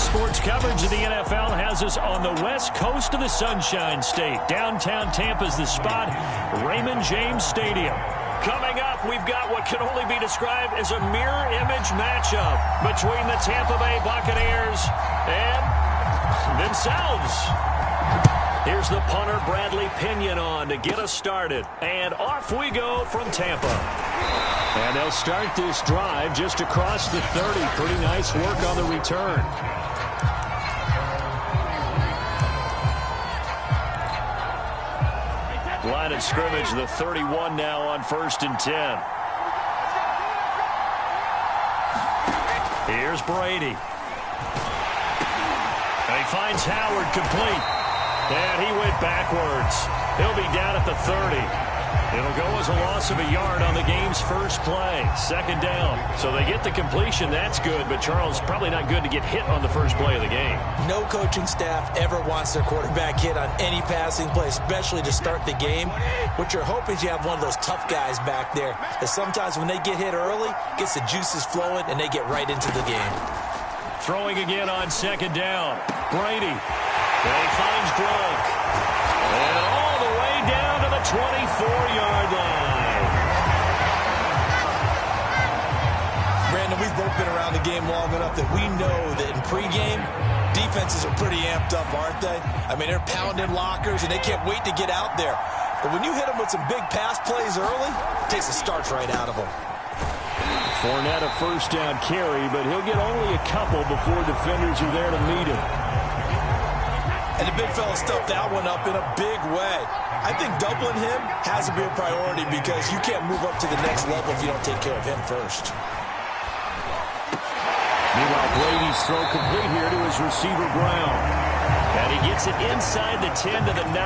Sports coverage of the NFL has us on the west coast of the Sunshine State. Downtown Tampa's the spot, Raymond James Stadium. Coming up, we've got what can only be described as a mirror image matchup between the Tampa Bay Buccaneers and themselves. Here's the punter, Bradley Pinion, on to get us started. And off we go from Tampa. And they'll start this drive just across the 30. Pretty nice work on the return. Line of scrimmage, the 31 now on 1st and 10. Here's Brady. And he finds Howard complete. And he went backwards. He'll be down at the 30. It'll go as a loss of a yard on the game's first play. 2nd down. So they get the completion. That's good. But, Charles, probably not good to get hit on the first play of the game. No coaching staff ever wants their quarterback hit on any passing play, especially to start the game. What you're hoping is you have one of those tough guys back there. That sometimes when they get hit early, gets the juices flowing, and they get right into the game. Throwing again on 2nd down. Brady. And he finds Gronk. And all the way down to the 24-yard line. Brandon, we've both been around the game long enough that we know that in pregame, defenses are pretty amped up, aren't they? I mean, they're pounding lockers, and they can't wait to get out there. But when you hit them with some big pass plays early, it takes the starch right out of them. Fournette a 1st down carry, but he'll get only a couple before defenders are there to meet him. And the big fella stuffed that one up in a big way. I think doubling him has to be a priority because you can't move up to the next level if you don't take care of him first. Meanwhile, Brady's throw complete here to his receiver, Brown. And he gets it inside the 10 to the 9.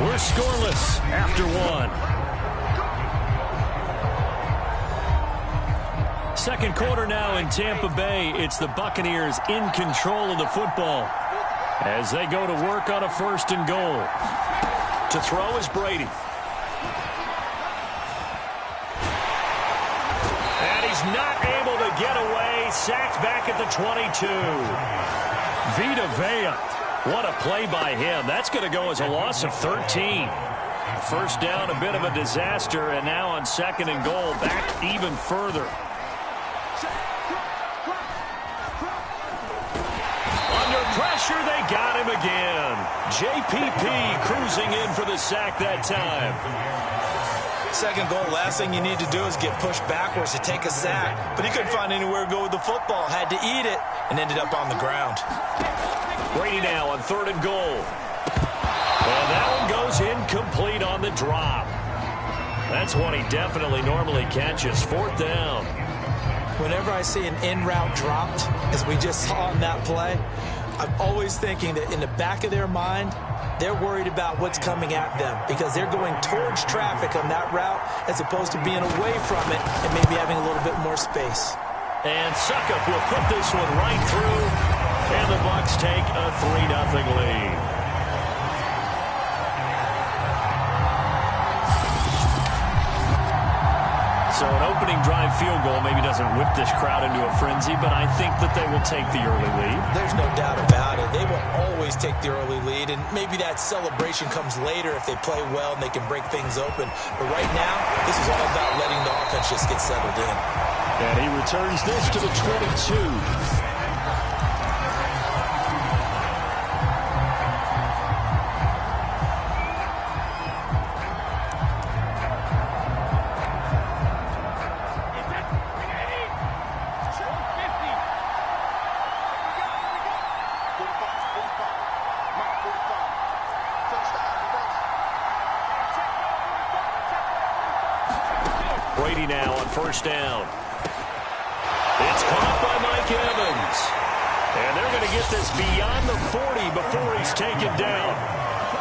We're scoreless after 1. Second quarter now in Tampa Bay. It's the Buccaneers in control of the football as they go to work on a 1st and goal. To throw is Brady. And he's not able to get away. Sacked back at the 22. Vita Vea. What a play by him. That's going to go as a loss of 13. 1st down, a bit of a disaster, and now on 2nd and goal, back even further. Pressure, they got him again. JPP cruising in for the sack that time. 2nd goal, last thing you need to do is get pushed backwards to take a sack. But he couldn't find anywhere to go with the football. Had to eat it and ended up on the ground. Brady now on 3rd and goal. And that one goes incomplete on the drop. That's one he definitely normally catches. 4th down. Whenever I see an in-route dropped, as we just saw on that play, I'm always thinking that in the back of their mind, they're worried about what's coming at them because they're going towards traffic on that route as opposed to being away from it and maybe having a little bit more space. And Suckup will put this one right through, and the Bucs take a 3-0 lead. So an opening drive field goal maybe doesn't whip this crowd into a frenzy, but I think that they will take the early lead. There's no doubt about it. They will always take the early lead, and maybe that celebration comes later if they play well and they can break things open. But right now, this is all about letting the offense just get settled in. And he returns this to the 22. Brady now on 1st down. It's caught by Mike Evans. And they're going to get this beyond the 40 before he's taken down.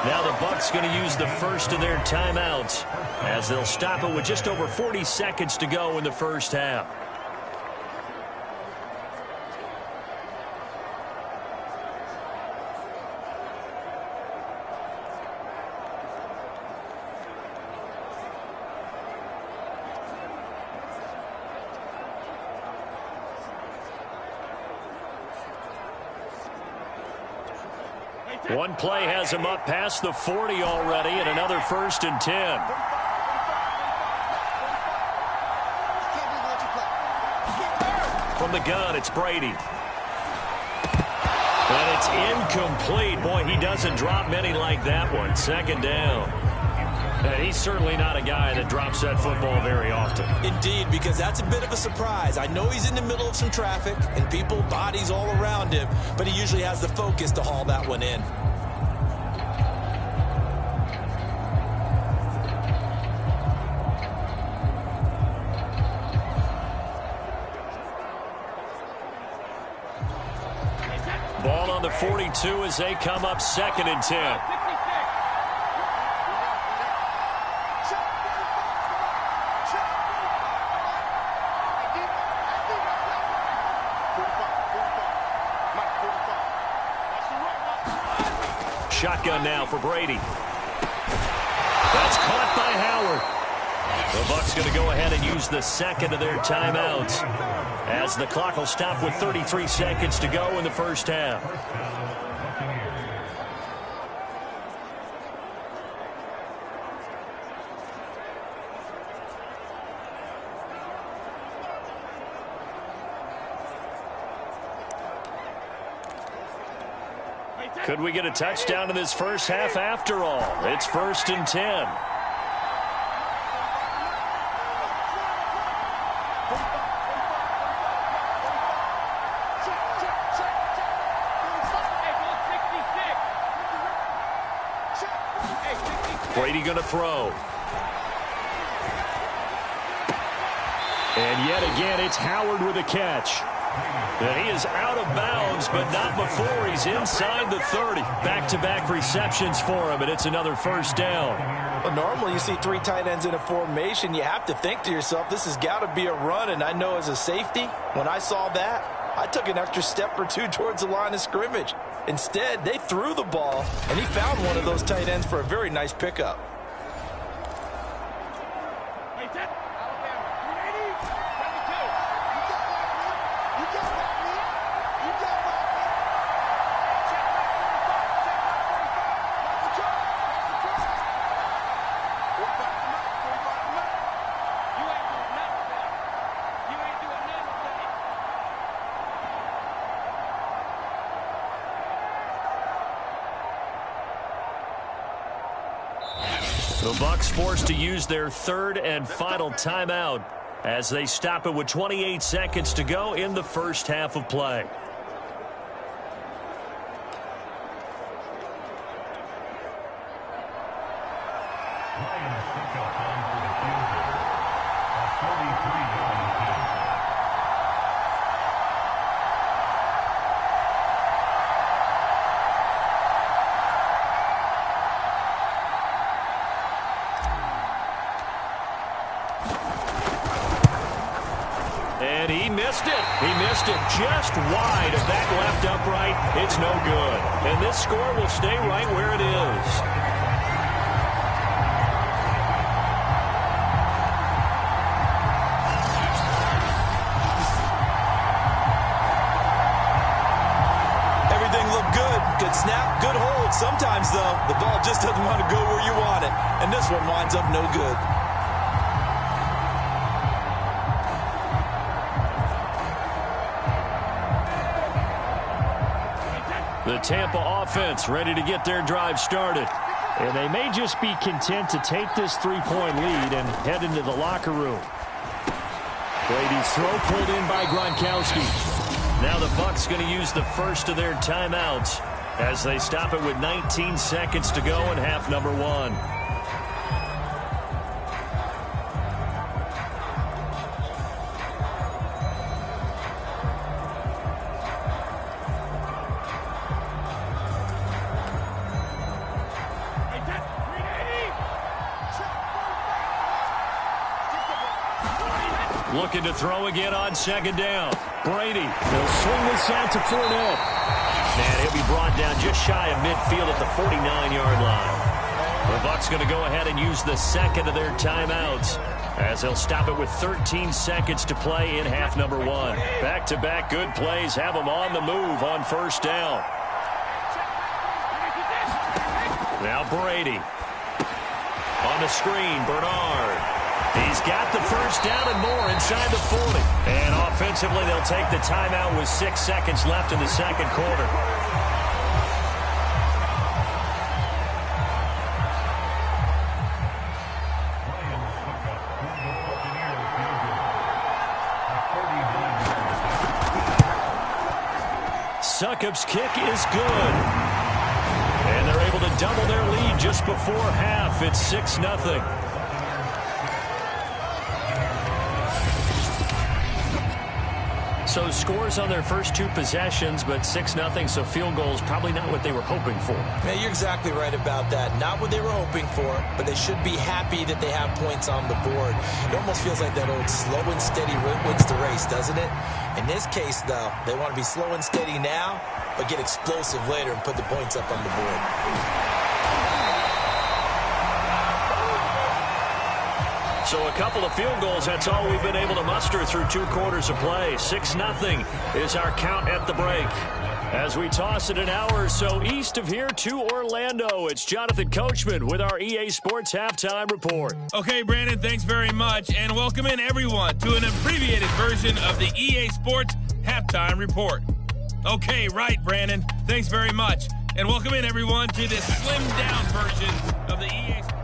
Now the Bucs going to use the first of their timeouts as they'll stop it with just over 40 seconds to go in the first half. One play has him up past the 40 already, and another 1st and 10. From the gun, it's Brady. And it's incomplete. Boy, he doesn't drop many like that one. 2nd down. And he's certainly not a guy that drops that football very often. Indeed, because that's a bit of a surprise. I know he's in the middle of some traffic and people, bodies all around him, but he usually has the focus to haul that one in. Ball on the 42 as they come up 2nd and 10. Shotgun now for Brady. That's caught by Howard. The Bucs going to go ahead and use the 2nd of their timeouts as the clock will stop with 33 seconds to go in the 1st half. Could we get a touchdown in this 1st half after all? It's 1st and 10. Brady going to throw. And yet again, it's Howard with a catch. And he is out of bounds, but not before he's inside the 30. Back-to-back receptions for him, and it's another 1st down. Well, normally you see 3 tight ends in a formation. You have to think to yourself, this has got to be a run. And I know as a safety, when I saw that, I took an extra step or 2 towards the line of scrimmage. Instead, they threw the ball, and he found one of those tight ends for a very nice pickup. The Bucs forced to use their 3rd and final timeout as they stop it with 28 seconds to go in the 1st half of play. And he missed it. He missed it just wide of that left upright. It's no good. And this score will stay right where it is. Everything looked good. Good snap, good hold. Sometimes, though, the ball just doesn't want to go where you want it. And this one winds up no good. The Tampa offense ready to get their drive started. And they may just be content to take this 3-point lead and head into the locker room. Brady's throw pulled in by Gronkowski. Now the Bucs going to use the 1st of their timeouts as they stop it with 19 seconds to go in half number 1. Looking to throw again on 2nd down. Brady. They'll swing this out to Fournette. And he'll be brought down just shy of midfield at the 49-yard line. The Bucs going to go ahead and use the 2nd of their timeouts as they'll stop it with 13 seconds to play in half number 1. Back-to-back good plays have them on the move on 1st down. Now Brady. On the screen, Bernard. He's got the first down and more inside the 40. And offensively, they'll take the timeout with 6 seconds left in the second quarter. Succop's kick is good. And they're able to double their lead just before half. It's 6-0. So scores on their first 2 possessions, but 6-0, so field goals probably not what they were hoping for. Yeah, you're exactly right about that. Not what they were hoping for, but they should be happy that they have points on the board. It almost feels like that old slow and steady wins the race, doesn't it? In this case, though, they want to be slow and steady now, but get explosive later and put the points up on the board. So a couple of field goals, that's all we've been able to muster through 2 quarters of play. 6-0 is our count at the break. As we toss it an hour or so east of here to Orlando, it's Jonathan Coachman with our EA Sports Halftime Report. Okay, Brandon, thanks very much, and welcome in everyone to an abbreviated version of the EA Sports Halftime Report. Okay, right, Brandon, thanks very much, and welcome in everyone to this slimmed-down version of the EA Sports.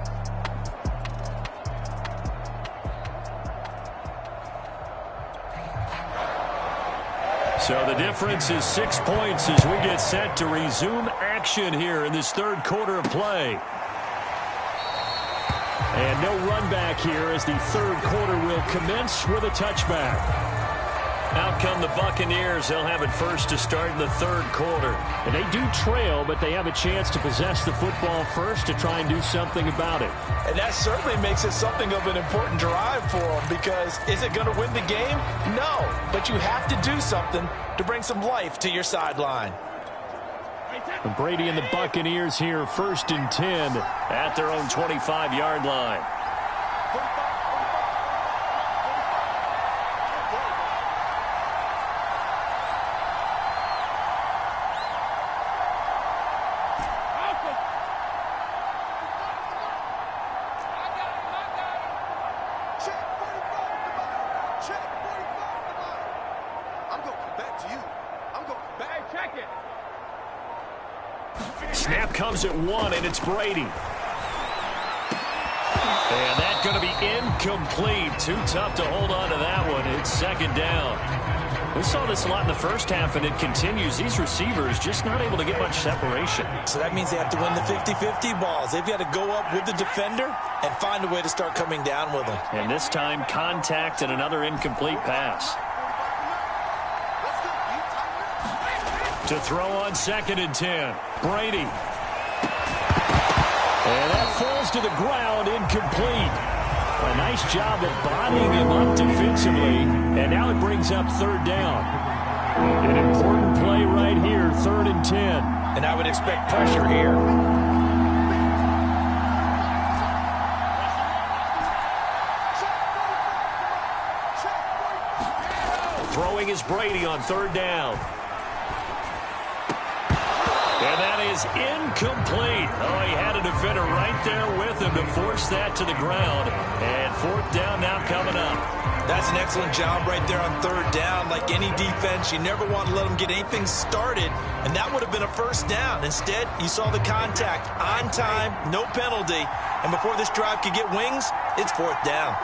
So the difference is 6 points as we get set to resume action here in this third quarter of play. And no run back here as the third quarter will commence with a touchback. Out come the Buccaneers. They'll have it first to start in the third quarter. And they do trail, but they have a chance to possess the football first to try and do something about it. And that certainly makes it something of an important drive for them, because is it going to win the game? No, but you have to do something to bring some life to your sideline. And Brady and the Buccaneers here, 1st and 10 at their own 25-yard line. Snap comes at 1, and it's Brady. And that's going to be incomplete. Too tough to hold on to that one. It's 2nd down. We saw this a lot in the first half, and it continues. These receivers just not able to get much separation. So that means they have to win the 50-50 balls. They've got to go up with the defender and find a way to start coming down with them. And this time, contact and another incomplete pass. To throw on 2nd and 10. Brady. And that falls to the ground, incomplete. A nice job of bodying him up defensively. And now it brings up 3rd down. An important play right here, 3rd and 10. And I would expect pressure here. Throwing is Brady on 3rd down. And that is incomplete. Oh, he had a defender right there with him to force that to the ground. And 4th down now coming up. That's an excellent job right there on 3rd down. Like any defense, you never want to let them get anything started. And that would have been a 1st down. Instead, you saw the contact on time, no penalty. And before this drive could get wings, it's 4th down.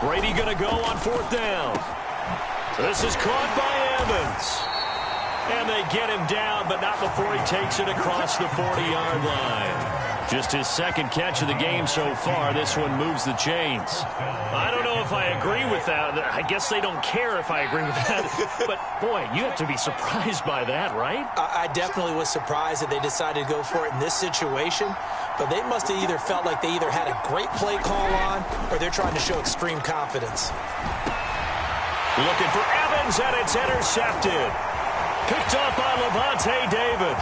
Brady going to go on 4th down. This is caught by Evans. And they get him down, but not before he takes it across the 40-yard line. Just his 2nd catch of the game so far. This one moves the chains. I don't know if I agree with that. I guess they don't care if I agree with that. But, boy, you have to be surprised by that, right? I definitely was surprised that they decided to go for it in this situation. But they must have either felt like they either had a great play call on or they're trying to show extreme confidence. Looking for Evans, and it's intercepted. Picked up by Levante David.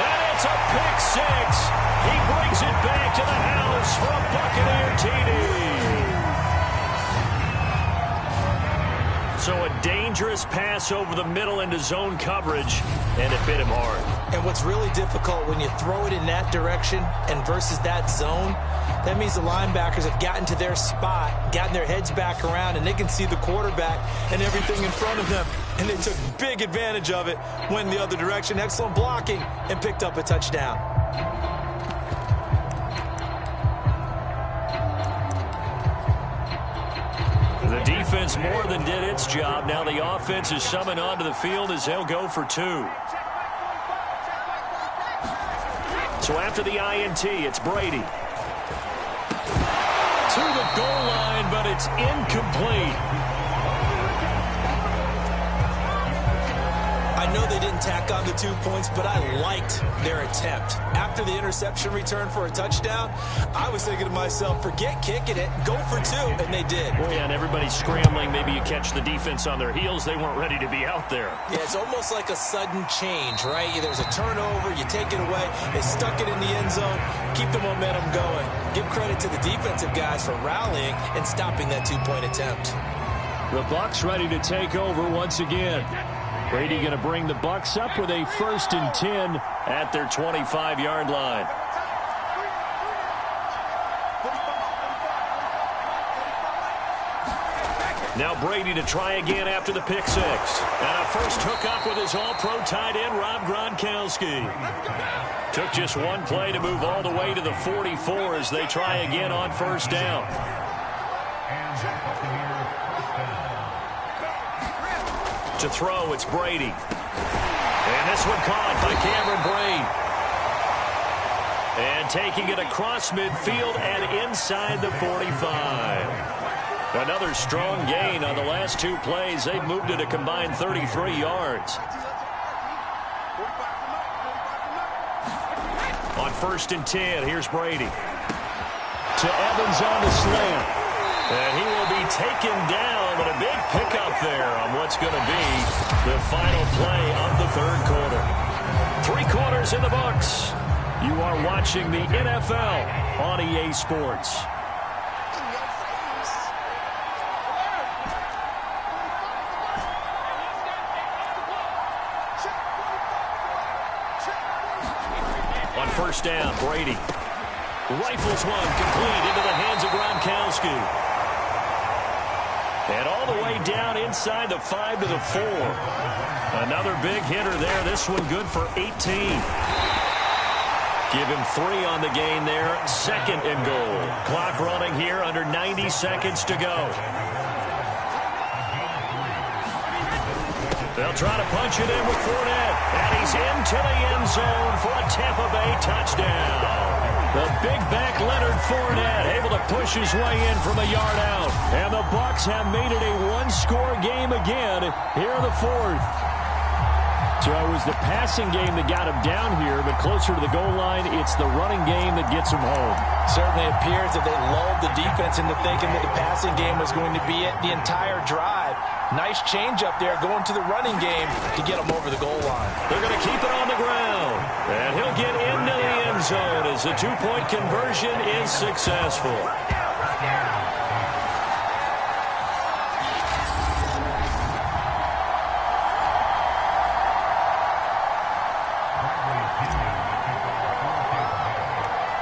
And it's a pick 6. He brings it back to the house for a Buccaneer TD. So a dangerous pass over the middle into zone coverage, and it bit him hard. And what's really difficult when you throw it in that direction and versus that zone, that means the linebackers have gotten to their spot, gotten their heads back around, and they can see the quarterback and everything in front of them. And they took big advantage of it, went the other direction, excellent blocking, and picked up a touchdown. The defense more than did its job. Now the offense is summoned onto the field as they'll go for 2. So after the INT, it's Brady. To the goal line, but it's incomplete. I know they didn't tack on the 2 points, but I liked their attempt. After the interception return for a touchdown, I was thinking to myself, forget kicking it, go for 2, and they did. Well, yeah, and everybody's scrambling. Maybe you catch the defense on their heels. They weren't ready to be out there. Yeah, it's almost like a sudden change, right? There's a turnover, you take it away, they stuck it in the end zone, keep the momentum going. Give credit to the defensive guys for rallying and stopping that 2-point attempt. The Bucs ready to take over once again. Brady going to bring the Bucs up with a 1st and 10 at their 25-yard line. Now Brady to try again after the pick 6. And a first hookup with his all-pro tight end, Rob Gronkowski. Took just one play to move all the way to the 44 as they try again on 1st down. To throw, it's Brady. And this one caught by Cameron Brate. And taking it across midfield and inside the 45. Another strong gain on the last 2 plays. They've moved it a combined 33 yards. On 1st and 10, here's Brady. To Evans on the slant. And he will be taken down, but a big pickup there on what's going to be the final play of the 3rd quarter. 3 quarters in the books. You are watching the NFL on EA Sports. On 1st down, Brady rifles one complete into the hands of Gronkowski. And all the way down inside the 5 to the 4. Another big hitter there. This one good for 18. Give him 3 on the gain there. 2nd and goal. Clock running here under 90 seconds to go. They'll try to punch it in with Fournette. And he's into the end zone for a Tampa Bay touchdown. The big back Leonard Fournette able to push his way in from a yard out. And the Bucs have made it a 1-score game again here in the 4th. So it was the passing game that got him down here, but closer to the goal line, it's the running game that gets him home. Certainly appears that they lulled the defense into thinking that the passing game was going to be it the entire drive. Nice change up there going to the running game to get them over the goal line. They're going to keep it on the ground. And he'll get into the end zone as the 2-point conversion is successful.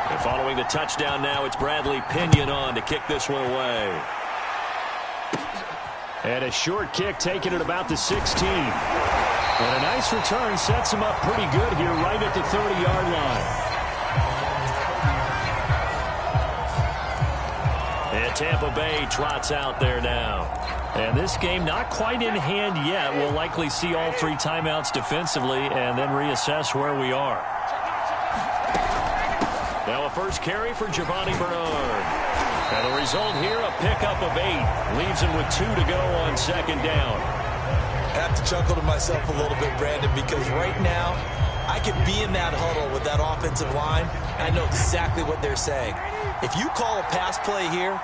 And following the touchdown now, it's Bradley Pinion on to kick this one away. And a short kick taken at about the 16. And a nice return sets him up pretty good here right at the 30-yard line. And Tampa Bay trots out there now. And this game not quite in hand yet. We'll likely see all 3 timeouts defensively and then reassess where we are. Now a first carry for Giovanni Bernard. And the result here, a pickup of 8. Leaves him with 2 to go on 2nd down. I have to chuckle to myself a little bit, Brandon, because right now I could be in that huddle with that offensive line. I know exactly what they're saying. If you call a pass play here,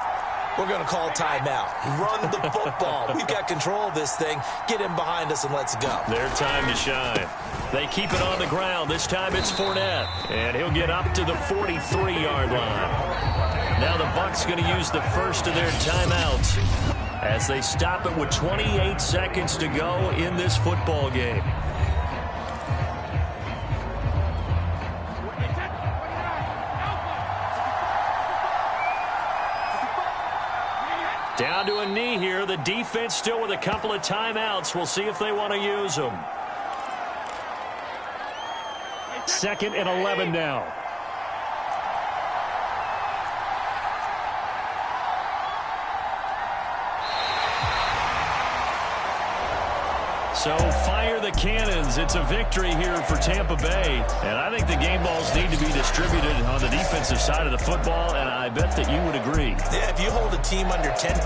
we're going to call timeout. Run the football. We've got control of this thing. Get in behind us and let's go. Their time to shine. They keep it on the ground. This time it's Fournette. And he'll get up to the 43-yard line. Now the Bucs going to use the first of their timeouts as they stop it with 28 seconds to go in this football game. Down to a knee here. The defense still with a couple of timeouts. We'll see if they want to use them. 2nd and 11 now. So fire the cannons. It's a victory here for Tampa Bay. And I think the game balls need to be distributed on the defensive side of the football, and I bet that you would agree. Yeah, if you hold a team under 10.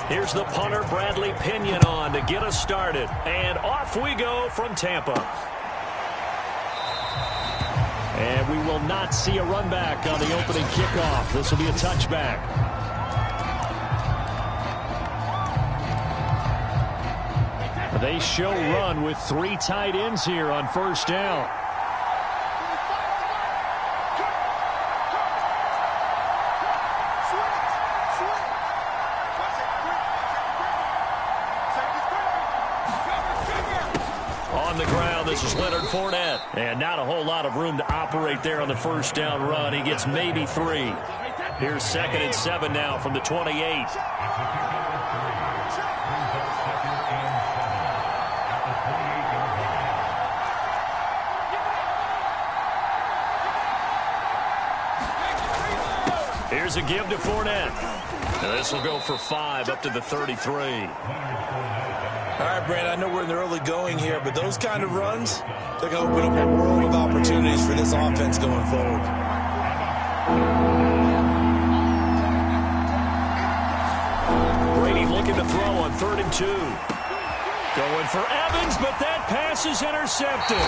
Here's the punter, Bradley Pinion, on to get us started. And off we go from Tampa. And we will not see a run back on the opening kickoff. This will be a touchback. They show run with 3 tight ends here on 1st down. On the ground, this is Leonard Fournette. And not a whole lot of room to operate there on the 1st down run. He gets maybe 3. Here's 2nd and 7 now from the 28. Here's a give to Fournette. Now this will go for 5 up to the 33. All right, Brad, I know we're in the early going here, but those kind of runs, they're going to open up a world of opportunities for this offense going forward. Brady looking to throw on 3rd and 2. Going for Evans, but that pass is intercepted.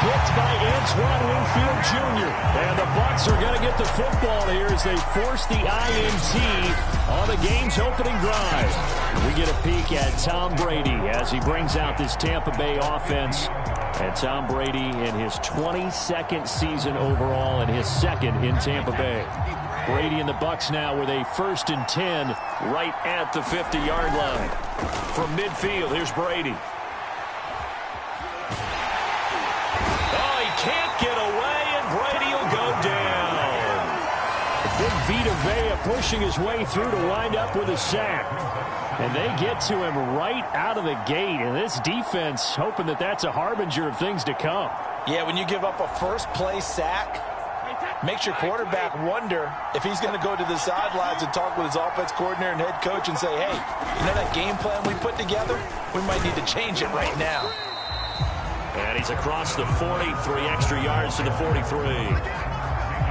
Picked by Antoine Winfield Jr. And the Bucs are going to get the football here as they force the INT on the game's opening drive. We get a peek at Tom Brady as he brings out this Tampa Bay offense. And Tom Brady in his 22nd season overall and his 2nd in Tampa Bay. Brady and the Bucs now with a 1st and 10 right at the 50-yard line. From midfield, here's Brady. Oh, he can't get away, and Brady will go down. Big Vita Vea pushing his way through to wind up with a sack. And they get to him right out of the gate. And this defense hoping that that's a harbinger of things to come. Yeah, when you give up a first-play sack, makes your quarterback wonder if he's going to go to the sidelines and talk with his offense coordinator and head coach and say, hey, you know that game plan we put together? We might need to change it right now. And he's across the 40, 3 extra yards to the 43.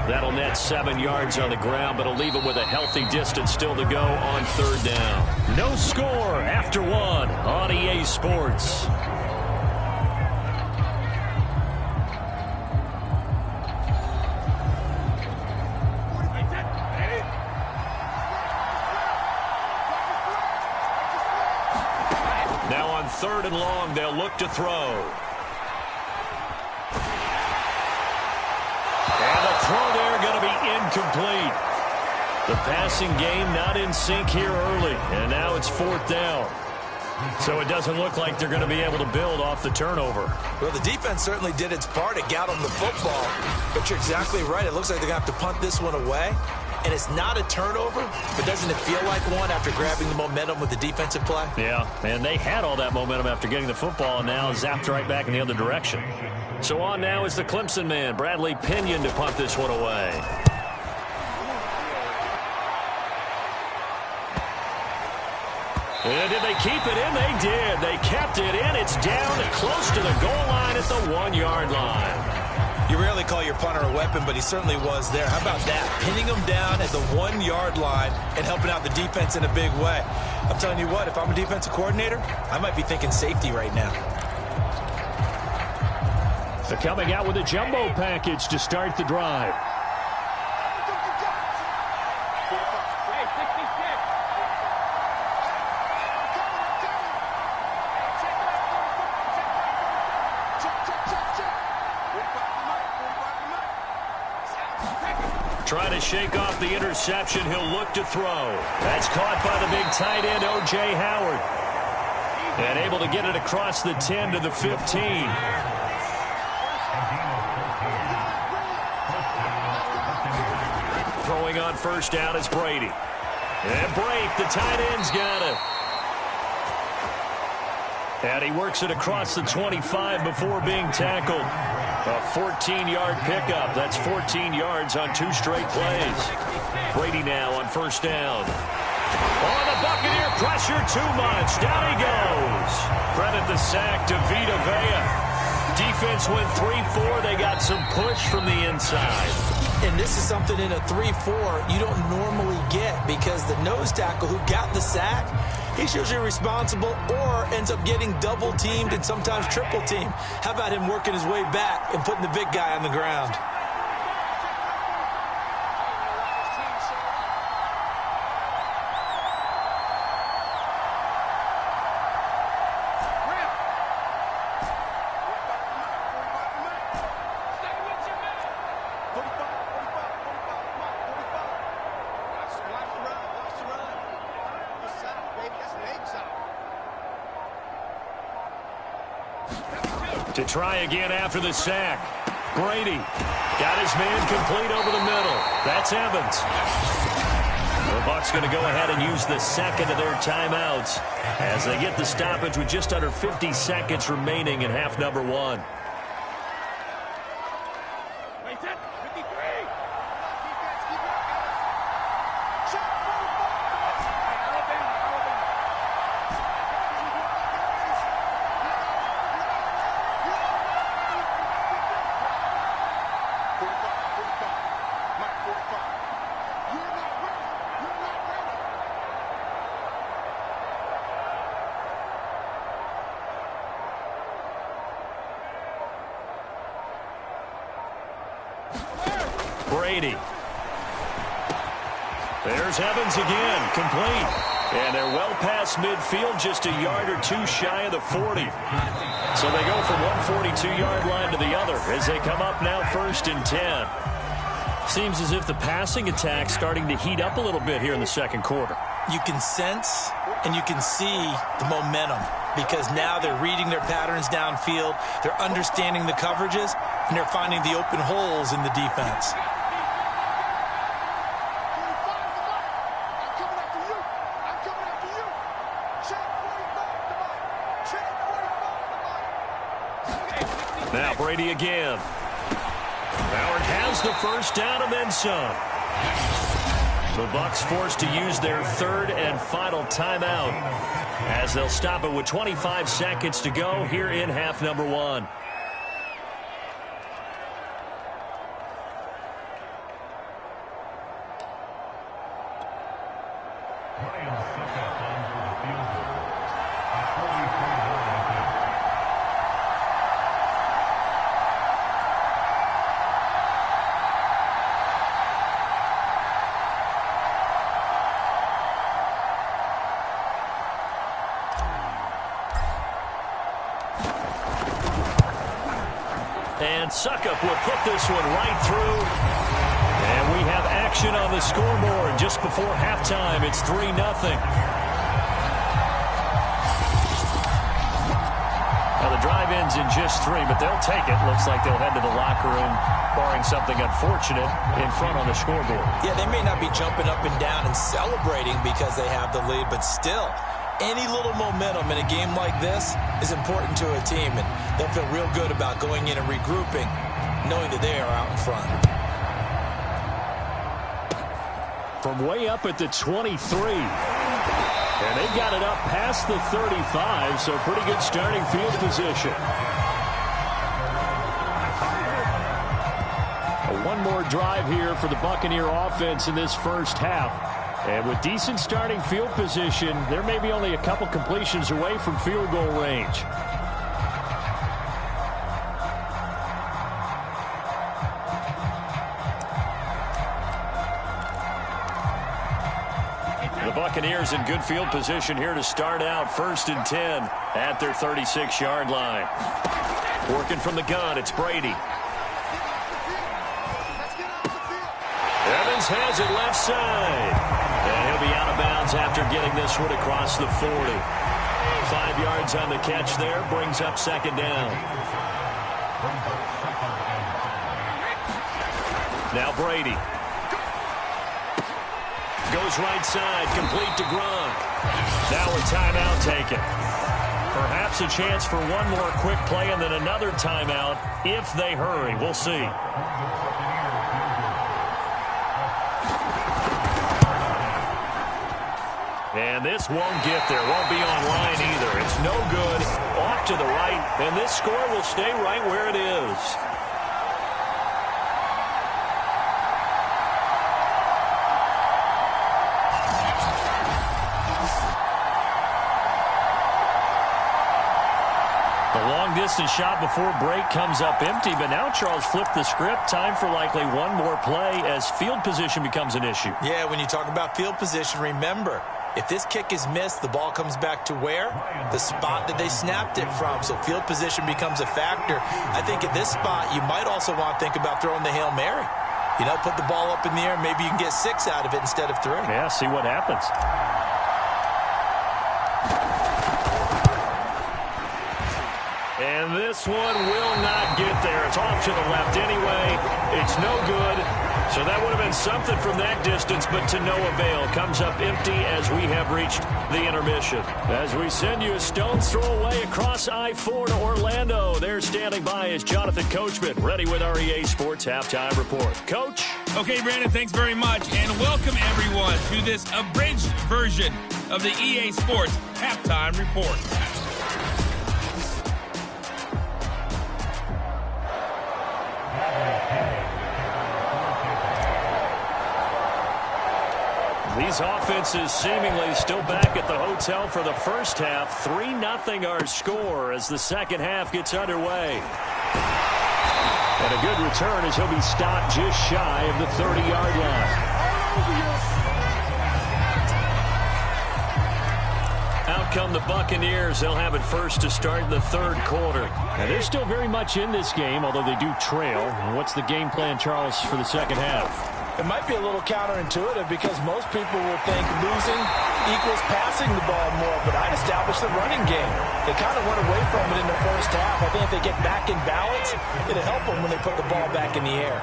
That'll net 7 yards on the ground, but it'll leave him with a healthy distance still to go on 3rd down. No score after 1 on EA Sports. Now on 3rd and long, they'll look to throw. And the throw there going to be incomplete. The passing game not in sync here early, and now it's 4th down. So it doesn't look like they're going to be able to build off the turnover. Well, the defense certainly did its part. It got them the football. But you're exactly right. It looks like they're going to have to punt this one away. And it's not a turnover, but doesn't it feel like one after grabbing the momentum with the defensive play? Yeah, and they had all that momentum after getting the football, and now zapped right back in the other direction. So on now is the Clemson man, Bradley Pinion, to punt this one away. And did they keep it in? They did. They kept it in. It's down and close to the goal line at the 1-yard line. You rarely call your punter a weapon, but he certainly was there. How about that? Pinning him down at the 1-yard line and helping out the defense in a big way. I'm telling you what, if I'm a defensive coordinator, I might be thinking safety right now. They're coming out with a jumbo package to start the drive. Trying to shake off the interception. He'll look to throw. That's caught by the big tight end, O.J. Howard. And able to get it across the 10 to the 15. Throwing on first down is Brady. And break, the tight end's got it. And he works it across the 25 before being tackled. A 14-yard pickup. That's 14 yards on 2 straight plays. Brady now on first down. On the Buccaneer, pressure too much. Down he goes. Credit the sack to Vita Vea. Defense went 3-4. They got some push from the inside. And this is something in a 3-4 you don't normally get, because the nose tackle who got the sack, he's usually responsible or ends up getting double teamed and sometimes triple teamed. How about him working his way back and putting the big guy on the ground? To try again after the sack. Brady got his man complete over the middle. That's Evans. The Bucs going to go ahead and use the second of their timeouts as they get the stoppage with just under 50 seconds remaining in half number 1. Brady. There's Evans again, complete. And they're well past midfield, just a yard or 2 shy of the 40. So they go from one 42-yard line to the other as they come up now 1st and 10. Seems as if the passing attack's starting to heat up a little bit here in the second quarter. You can sense and you can see the momentum, because now they're reading their patterns downfield, they're understanding the coverages, and they're finding the open holes in the defense. Now Brady again. Howard has the first down and then some. The Bucs forced to use their 3rd and final timeout as they'll stop it with 25 seconds to go here in half number 1. And Suckup will put this one right through. And we have action on the scoreboard just before halftime. It's 3-0. Now the drive ends in just 3, but they'll take it. Looks like they'll head to the locker room, barring something unfortunate, in front on the scoreboard. Yeah, they may not be jumping up and down and celebrating because they have the lead, but still, any little momentum in a game like this is important to a team, and they'll feel real good about going in and regrouping, knowing that they are out in front. From way up at the 23. And they got it up past the 35, so pretty good starting field position. One more drive here for the Buccaneer offense in this first half. And with decent starting field position, there may be only a couple completions away from field goal range. The Buccaneers in good field position here to start out 1st and 10 at their 36-yard line. Working from the gun, it's Brady. And Hayes has it left side. And he'll be out of bounds after getting this one across the 40. 5 yards on the catch there, brings up second down. Now Brady. Goes right side, complete to Gronk. Now a timeout taken. Perhaps a chance for one more quick play and then another timeout if they hurry. We'll see. And this won't get there. Won't be online either. It's no good. Off to the right. And this score will stay right where it is. The long-distance shot before break comes up empty, but now Charles flipped the script. Time for likely one more play as field position becomes an issue. Yeah, when you talk about field position, remember, if this kick is missed, the ball comes back to where? The spot that they snapped it from. So field position becomes a factor. I think at this spot, you might also want to think about throwing the Hail Mary. You know, put the ball up in the air, maybe you can get 6 out of it instead of 3. Yeah, see what happens. And this one will not get there. It's off to the left anyway. It's no good. So that would have been something from that distance, but to no avail. Comes up empty as we have reached the intermission. As we send you a stone's throw away across I-4 to Orlando. There standing by is Jonathan Coachman, ready with our EA Sports Halftime Report. Coach? Okay, Brandon, thanks very much. And welcome, everyone, to this abridged version of the EA Sports Halftime Report. These offenses seemingly still back at the hotel for the first half. 3-0 our score as the second half gets underway. And a good return as he'll be stopped just shy of the 30-yard line. Out come the Buccaneers. They'll have it first to start the third quarter. And they're still very much in this game, although they do trail. And what's the game plan, Charles, for the second half? It might be a little counterintuitive because most people would think losing equals passing the ball more, but I'd establish the running game. They kind of went away from it in the first half. I think if they get back in balance, it'll help them when they put the ball back in the air.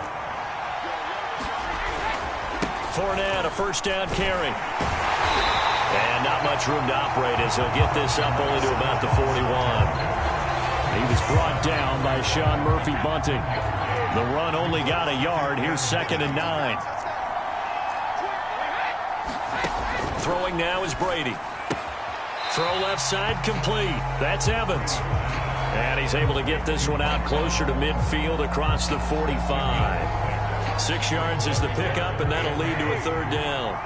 Fournette, a first down carry. And not much room to operate as he'll get this up only to about the 41. He was brought down by Sean Murphy-Bunting. The run only got a yard. Here's 2nd and 9. Throwing now is Brady. Throw left side complete. That's Evans. And he's able to get this one out closer to midfield across the 45. 6 yards is the pickup, and that'll lead to a third down.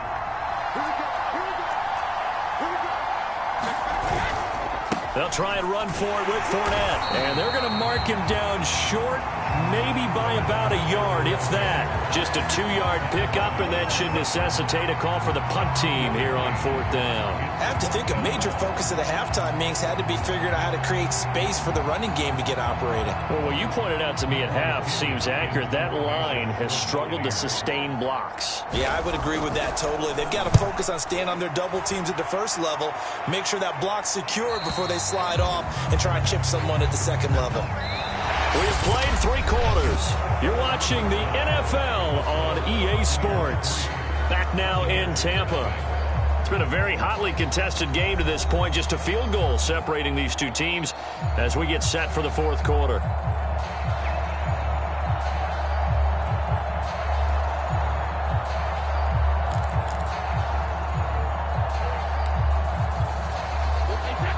They'll try and run for it with Fournette. And they're going to mark him down short, maybe by about a yard, if that. Just a 2-yard pickup, and that should necessitate a call for the punt team here on 4th down. I have to think a major focus of the halftime means had to be figuring out how to create space for the running game to get operating. Well, what you pointed out to me at half seems accurate. That line has struggled to sustain blocks. Yeah, I would agree with that totally. They've got to focus on staying on their double teams at the first level, make sure that block's secured before they slide off and try and chip someone at the second level. We've played 3 quarters. You're watching the NFL on EA Sports. Back now in Tampa. It's been a very hotly contested game to this point. Just a field goal separating these two teams as we get set for the 4th quarter.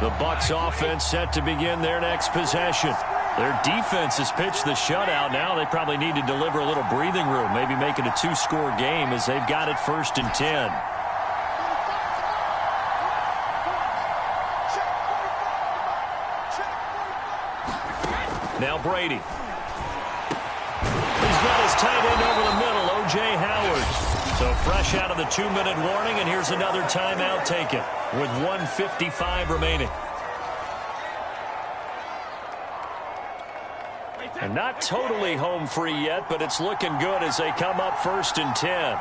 The Bucs offense set to begin their next possession. Their defense has pitched the shutout. Now they probably need to deliver a little breathing room, maybe make it a 2-score game as they've got it 1st and 10. Now Brady. He's got his tight end over the middle, O.J. Howard. So fresh out of the 2-minute warning, and here's another timeout taken with 1:55 remaining. And not totally home free yet, but it's looking good as they come up 1st and 10.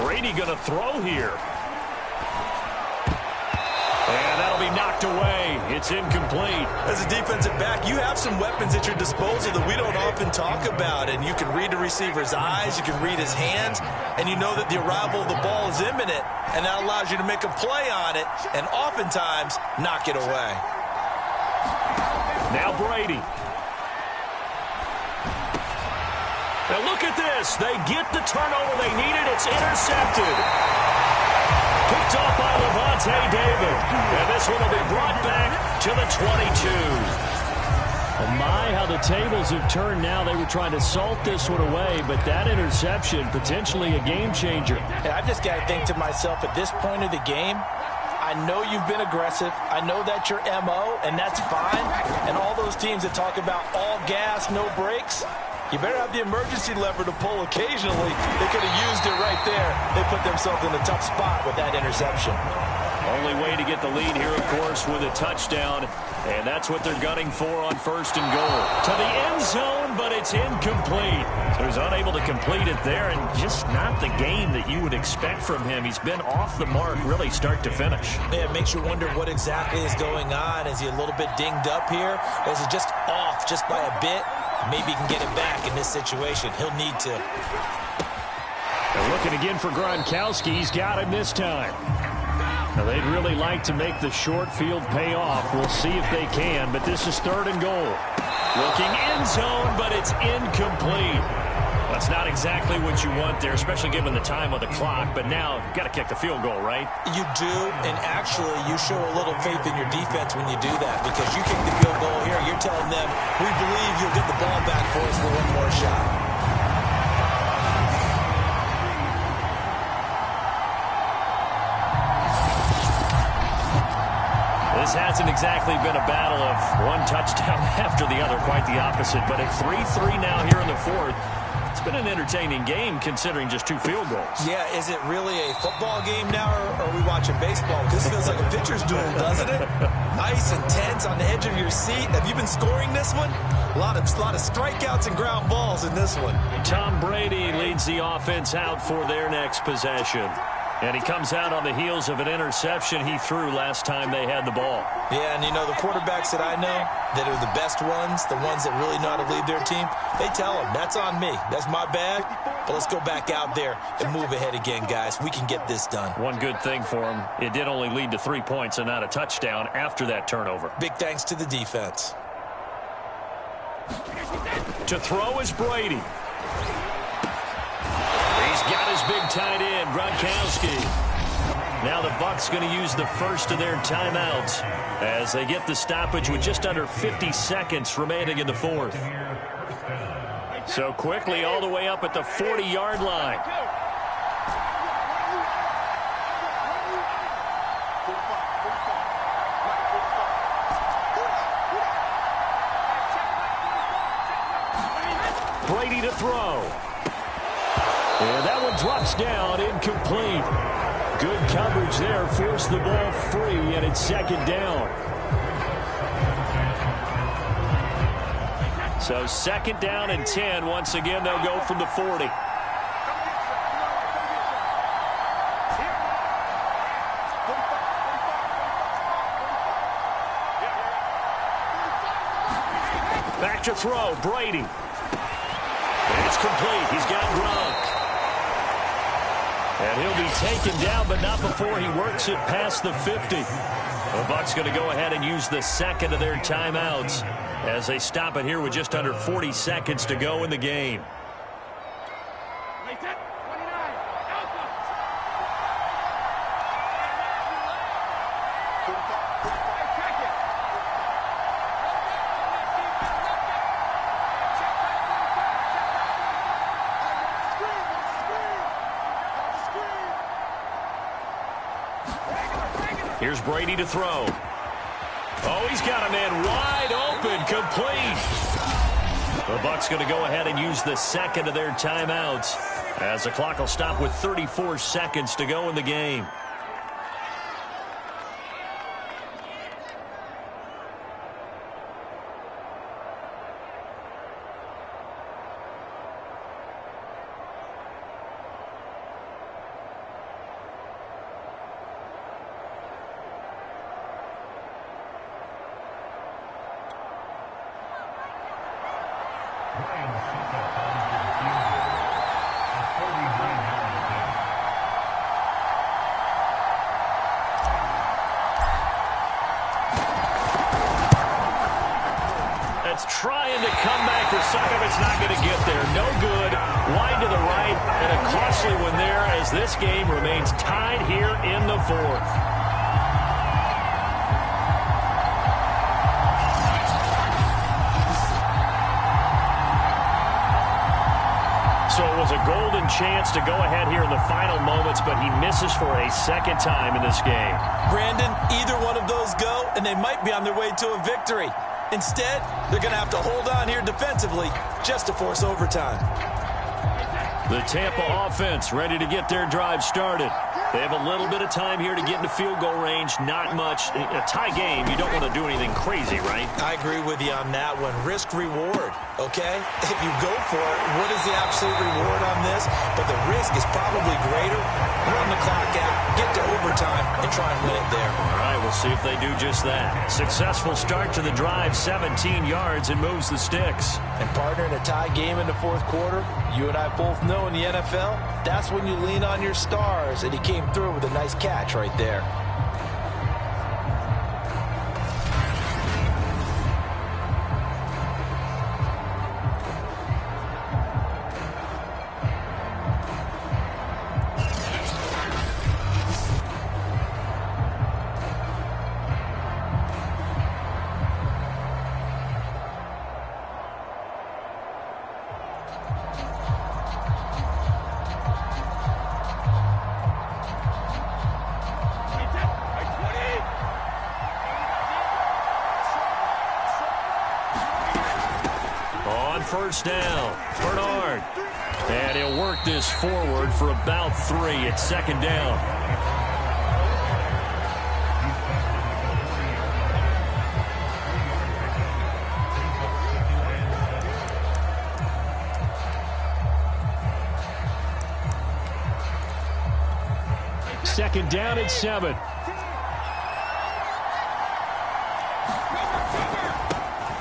Brady going to throw here. And that'll be knocked away. It's incomplete. As a defensive back, you have some weapons at your disposal that we don't often talk about. And you can read the receiver's eyes, you can read his hands, and you know that the arrival of the ball is imminent. And that allows you to make a play on it and oftentimes knock it away. Now Brady. Now look at this. They get the turnover they needed. It's intercepted. Picked off by Levante David. And this one will be brought back to the 22. Oh my, how the tables have turned now. They were trying to salt this one away, but that interception, potentially a game changer. And I've just got to think to myself, at this point of the game, I know you've been aggressive. I know that's your MO, and that's fine. And all those teams that talk about all gas, no brakes, you better have the emergency lever to pull occasionally. They could have used it right there. They put themselves in a tough spot with that interception. Only way to get the lead here, of course, with a touchdown. And that's what they're gunning for on 1st and goal. To the end zone, but it's incomplete. So he's unable to complete it there, and just not the game that you would expect from him. He's been off the mark, really, start to finish. Yeah, it makes you wonder what exactly is going on. Is he a little bit dinged up here? Or is he just off just by a bit? Maybe he can get it back in this situation. He'll need to. They're looking again for Gronkowski. He's got him this time. Now, they'd really like to make the short field pay off. We'll see if they can, but this is 3rd and goal. Looking end zone, but it's incomplete. That's not exactly what you want there, especially given the time on the clock. But now, you've got to kick the field goal, right? You do, and actually, you show a little faith in your defense when you do that, because you kick the field goal here, you're telling them, we believe you'll get the ball back for us for one more shot. This hasn't exactly been a battle of one touchdown after the other, quite the opposite. But at 3-3 now here in the 4th, it's been an entertaining game considering just 2 field goals. Yeah, is it really a football game now, or are we watching baseball? This feels like a pitcher's duel, doesn't it? Nice and tense on the edge of your seat. Have you been scoring this one? A lot of strikeouts and ground balls in this one. Tom Brady leads the offense out for their next possession. And he comes out on the heels of an interception he threw last time they had the ball. Yeah, and you know, the quarterbacks that I know that are the best ones, the ones that really know how to lead their team, they tell them, that's on me. That's my bad. But let's go back out there and move ahead again, guys. We can get this done. One good thing for him, it did only lead to 3 points and not a touchdown after that turnover. Big thanks to the defense. To throw is Brady. He's got his big tight end, Gronkowski. Now the Bucs going to use the first of their timeouts as they get the stoppage with just under 50 seconds remaining in the 4th. So quickly all the way up at the 40-yard line. Brady to throw. And that one drops down, incomplete. Good coverage there, forced the ball free, and it's 2nd down. So 2nd down and 10. Once again, they'll go from the 40. Back to throw, Brady. And it's complete. He's got Gronk. And he'll be taken down, but not before he works it past the 50. The Bucs going to go ahead and use the 2nd of their timeouts as they stop it here with just under 40 seconds to go in the game. Here's Brady to throw. Oh, he's got a man wide open, complete. The Bucs going to go ahead and use the second of their timeouts as the clock will stop with 34 seconds to go in the game. Trying to come back for second. It's not going to get there. No good. Wide to the right. And a costly one there as this game remains tied here in the fourth. So it was a golden chance to go ahead here in the final moments, but he misses for a second time in this game. Brandon, either one of those go, and they might be on their way to a victory. Instead, they're going to have to hold on here defensively just to force overtime. The Tampa offense ready to get their drive started. They have a little bit of time here to get into field goal range. Not much. A tie game, you don't want to do anything crazy, right? I agree with you on that one. Risk-reward, okay? If you go for it, what is the absolute reward on this? But the risk is probably greater. Run the clock out, get to overtime, and try and win it there. All right, we'll see if they do just that. Successful start to the drive, 17 yards, and moves the sticks. And partner, in a tie game in the fourth quarter, you and I both know in the NFL, that's when you lean on your stars, and he came through with a nice catch right there. First down, Bernard. And he'll work this forward for about 3. It's second down. Second down at 7.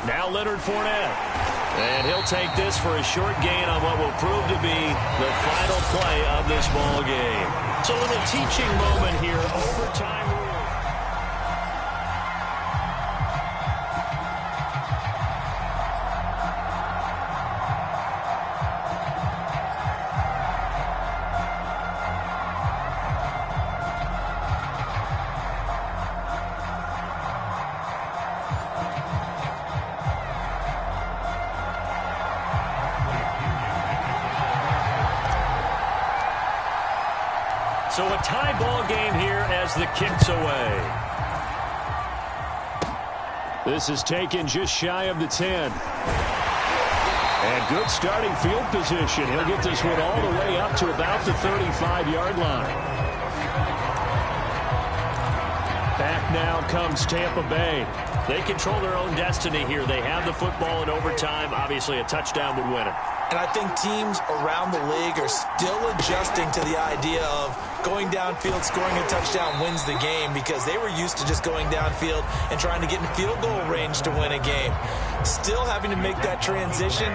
Now Leonard Fournette. And he'll take this for a short gain on what will prove to be the final play of this ball game. It's a little teaching moment here. Overtime rule. So a tie ball game here as the kick's away. This is taken just shy of the 10. And good starting field position. He'll get this one all the way up to about the 35-yard line. Back now comes Tampa Bay. They control their own destiny here. They have the football in overtime. Obviously, a touchdown would win it. And I think teams around the league are still adjusting to the idea of going downfield, scoring a touchdown wins the game, because they were used to just going downfield and trying to get in field goal range to win a game. Still having to make that transition.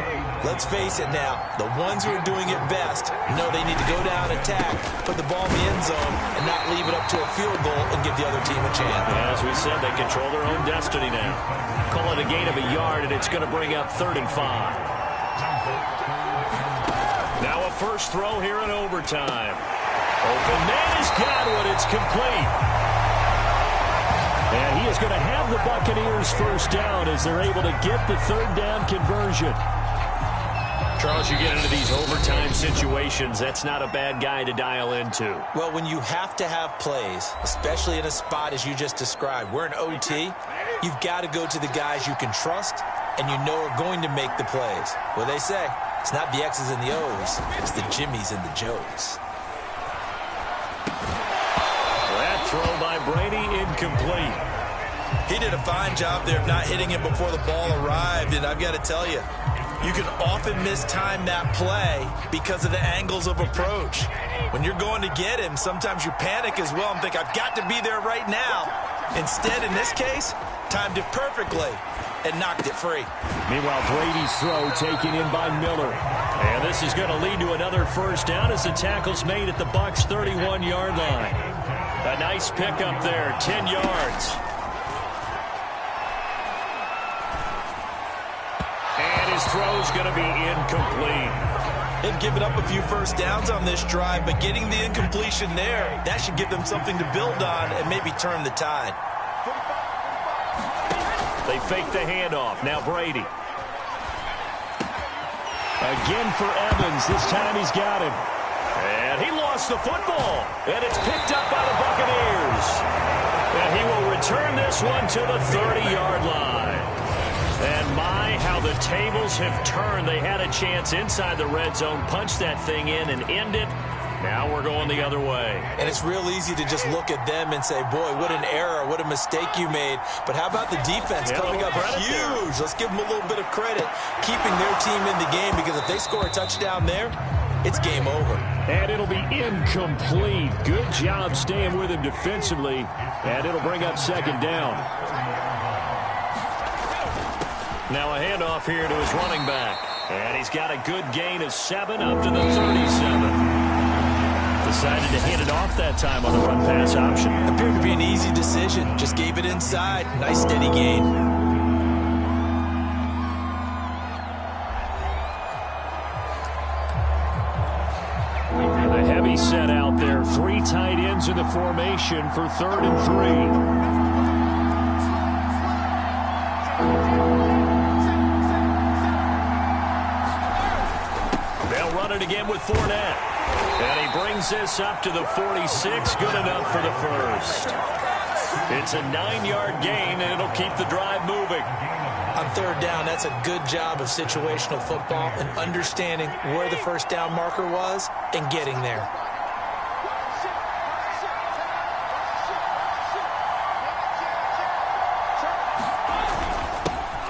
Let's face it now, the ones who are doing it best know they need to go down, attack, put the ball in the end zone, and not leave it up to a field goal and give the other team a chance. As we said, they control their own destiny now. Call it a gain of a yard, and it's going to bring up 3rd and 5. Now a first throw here in overtime. Open man has got one. It's complete. And he is going to have the Buccaneers first down as they're able to get the 3rd down conversion. Charles, you get into these overtime situations, that's not a bad guy to dial into. Well, when you have to have plays, especially in a spot as you just described, we're in OT, you've got to go to the guys you can trust and you know are going to make the plays. Well, they say it's not the X's and the O's, it's the Jimmies and the Joes. That throw by Brady incomplete. He did a fine job there of not hitting it before the ball arrived, and I've got to tell you, you can often mistime that play because of the angles of approach. When you're going to get him, sometimes you panic as well and think, I've got to be there right now. Instead, in this case, timed it perfectly and knocked it free. Meanwhile, Brady's throw taken in by Miller. And this is going to lead to another first down as the tackle's made at the Bucs' 31-yard line. A nice pickup there, 10 yards. And his throw's going to be incomplete. They've given up a few first downs on this drive, but getting the incompletion there, that should give them something to build on and maybe turn the tide. They fake the handoff. Now Brady. Again for Evans. This time he's got him. And he lost the football. And it's picked up by the Buccaneers. And he will return this one to the 30-yard line. And my, how the tables have turned. They had a chance inside the red zone, punch that thing in and end it. Now we're going the other way. And it's real easy to just look at them and say, boy, what an error, what a mistake you made. But how about the defense coming up huge? Let's give them a little bit of credit, keeping their team in the game, because if they score a touchdown there, it's game over. And it'll be incomplete. Good job staying with him defensively. And it'll bring up second down. Now a handoff here to his running back. And he's got a good gain of 7 up to the 37. Decided to hit it off that time on the run-pass option. Appeared to be an easy decision. Just gave it inside. Nice steady gain. A heavy set out there. 3 tight ends in the formation for 3rd and 3. It again with Fournette. And he brings this up to the 46. Good enough for the first. It's a 9-yard gain, and it'll keep the drive moving. On 3rd down, that's a good job of situational football and understanding where the first down marker was and getting there.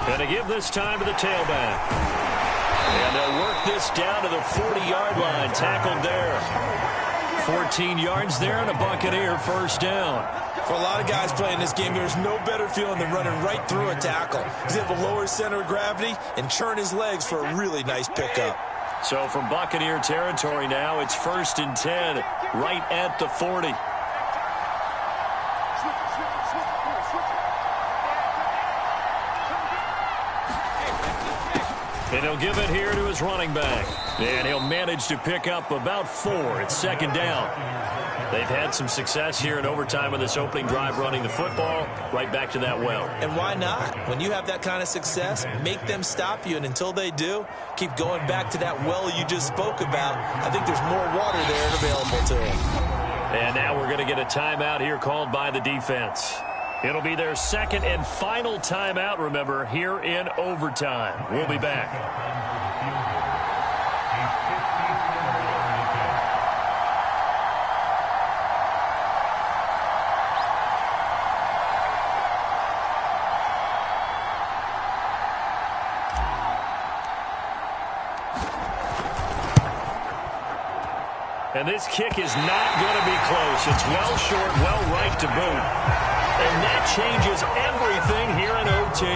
And to give this time to the tailback. And they'll work this down to the 40-yard line. Tackled there. 14 yards there and a Buccaneer first down. For a lot of guys playing this game, there's no better feeling than running right through a tackle. He's able to lower center of gravity and churn his legs for a really nice pickup. So from Buccaneer territory now, it's 1st and 10, right at the 40. And he'll give it here to his running back. And he'll manage to pick up about 4. It's 2nd down. They've had some success here in overtime with this opening drive running the football. Right back to that well. And why not? When you have that kind of success, make them stop you. And until they do, keep going back to that well you just spoke about. I think there's more water there available to them. And now we're going to get a timeout here called by the defense. It'll be their 2nd and final timeout, remember, here in overtime. We'll be back. And this kick is not going to be close. It's well short, well right to boot. And that changes everything here in OT.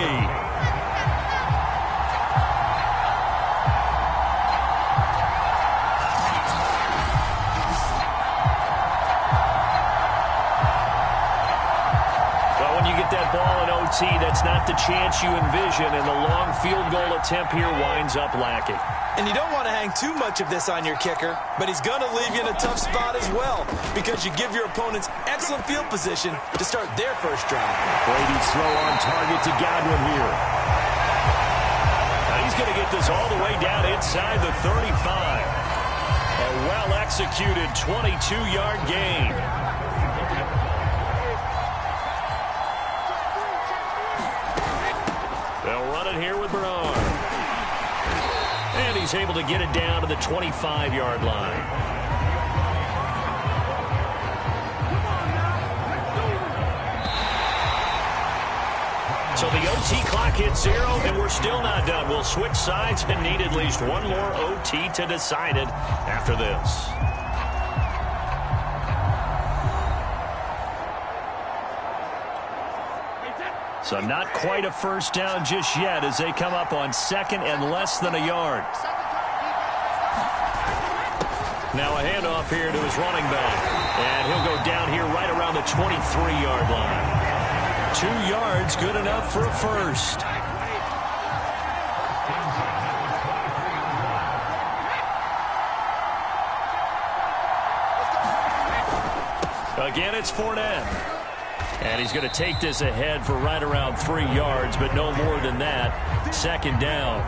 Well, when you get that ball in OT, that's not the chance you envision, and the long field goal attempt here winds up lacking. And you don't want to hang too much of this on your kicker, but he's going to leave you in a tough spot as well because you give your opponents excellent field position to start their first drive. Brady's throw on target to Godwin here. Now he's going to get this all the way down inside the 35. A well-executed 22-yard gain. They'll run it here with Bernard. And he's able to get it down to the 25-yard line. So the OT clock hits 0, and we're still not done. We'll switch sides and need at least one more OT to decide it after this. So not quite a first down just yet as they come up on second and less than a yard. Now a handoff here to his running back. And he'll go down here right around the 23-yard line. 2 yards, good enough for a first. Again, it's Fournette. And he's going to take this ahead for right around 3 yards, but no more than that. Second down.